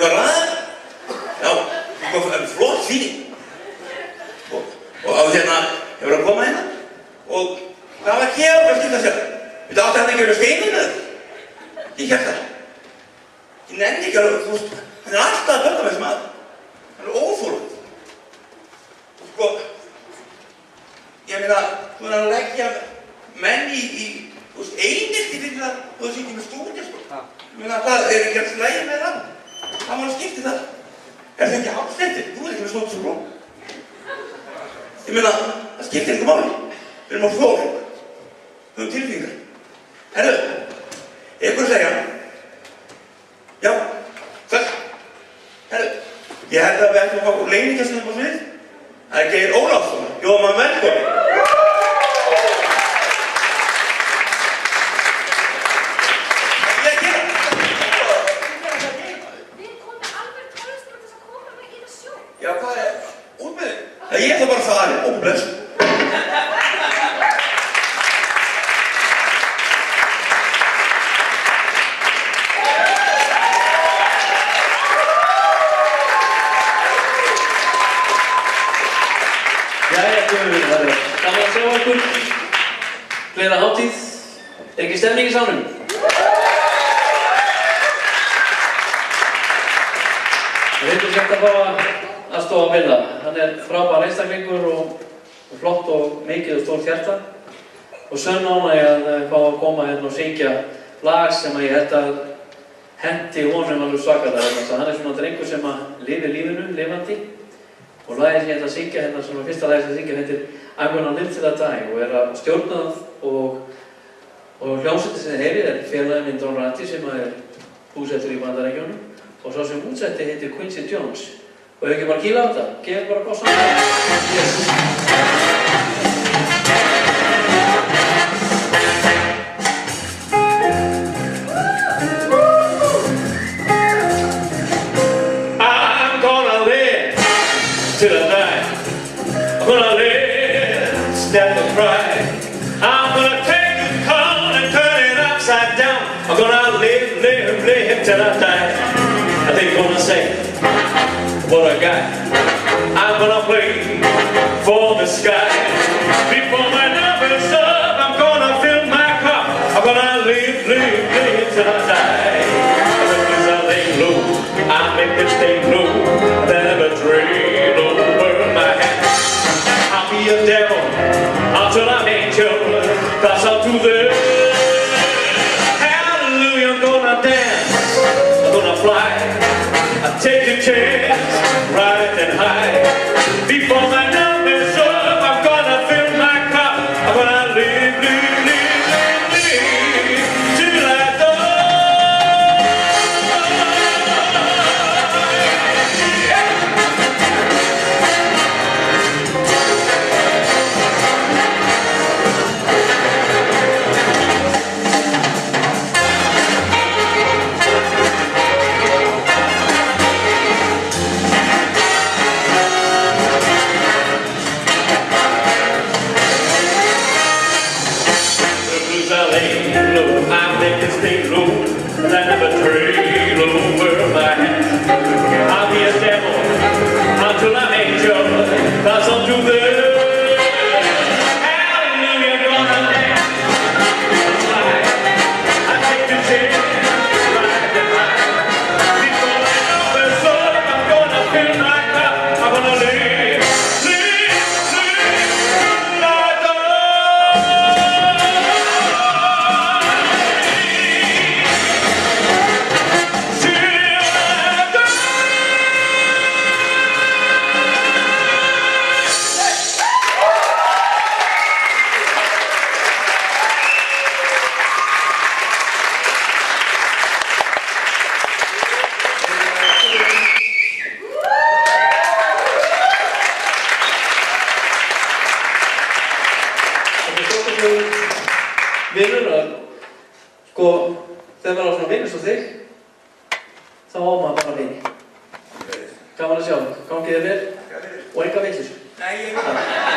eitthvað ræðar? Já, eitthvað flott sýning. Og hérna, hefur að koma hérna og hvað var Georg að skipta sér? Þetta átti hann ekki að vera steinir með þetta. Ég hélt það. Ég nenni ekki alveg, þú veist, hann alltaf að börna með þessi maður. Hann óþolandi. Sko, ég meina, þú að leggja menn í þú veist, einelti fyrir það, þú veist, ekki með stúdíu, sko. Ég meina, hvað, ekki alls lægir með það? Það má skipti það. Það ekki hálfsleittir? Þú ekki með stótt sem blóm. Ég meina, það skiptir ekki máli. Við erum á fólk. Við höfum tilfinningar. Herðu, einhver segja. Já, þess. Herðu, ég held að við ætlum að fá leynigestum upp á svið. Það Geir Ólafsson. Jóða maður velkomin. Hvað er ég að gera? Við komum með alveg tónlistar til að koma með í það sjó. Já, hvað er út með þig? Það ég ætla bara að fara og bless. Gaman að sjá okkur. Gleðilega hátíð. Er ekki stemning í salnum? Við heitum sért að fá að stóða að vinna. Hann er frábær einstaklingur og flott og mikið og stórt hjarta. Og sönn ánægja að fá að koma hérna og syngja lag sem ég held að hendi honum alveg svakalega. Hann er svona drengur sem að lifi lífinu, lifandi. Og lagið sem ég ætla að syngja hérna, svona fyrsta lagið sem ég syngja heitir I'm Gonna Live Till I Die og er að stjórna það og hljómsveitin sem þið heyrið er félaginn minn Don Ratti sem er búsettur í Bandaríkjunum og svo sem útsetti heitir Quincy Jones. Og ef ekki bara kýla á þetta, gefum bara gott saman. Till I die, I'm gonna live, stand and cry. I'm gonna take this cone and turn it upside down. I'm gonna live till I die. I think I'm gonna say what I got. I'm gonna play for the sky. Before my number's up, I'm gonna fill my cup. I'm gonna live till I die. As I lay low, I make it stay low. I never dream over my head. I'll be a devil until I'm angel. Cause I'll do this. Hallelujah, I'm gonna dance. I'm gonna fly. I take a chance, ride and high. Before my number's up, I'm gonna fill my cup. I'm gonna live till I die. I make it stay low, and I never trail over my head. I'll be a devil until I'm angel, cause I'll do this. Hallelujah, gonna dance, fly. I take the chance, ride and high. Before my number's up, I'm gonna fill my cup. I'm gonna live till I die. Vinur að, sko, þegar maður á svona vinur svo þig, þá á maður bara vini. Gaman að sjá, gangið þér vel og enga vitlaus. Nei, ég veit það.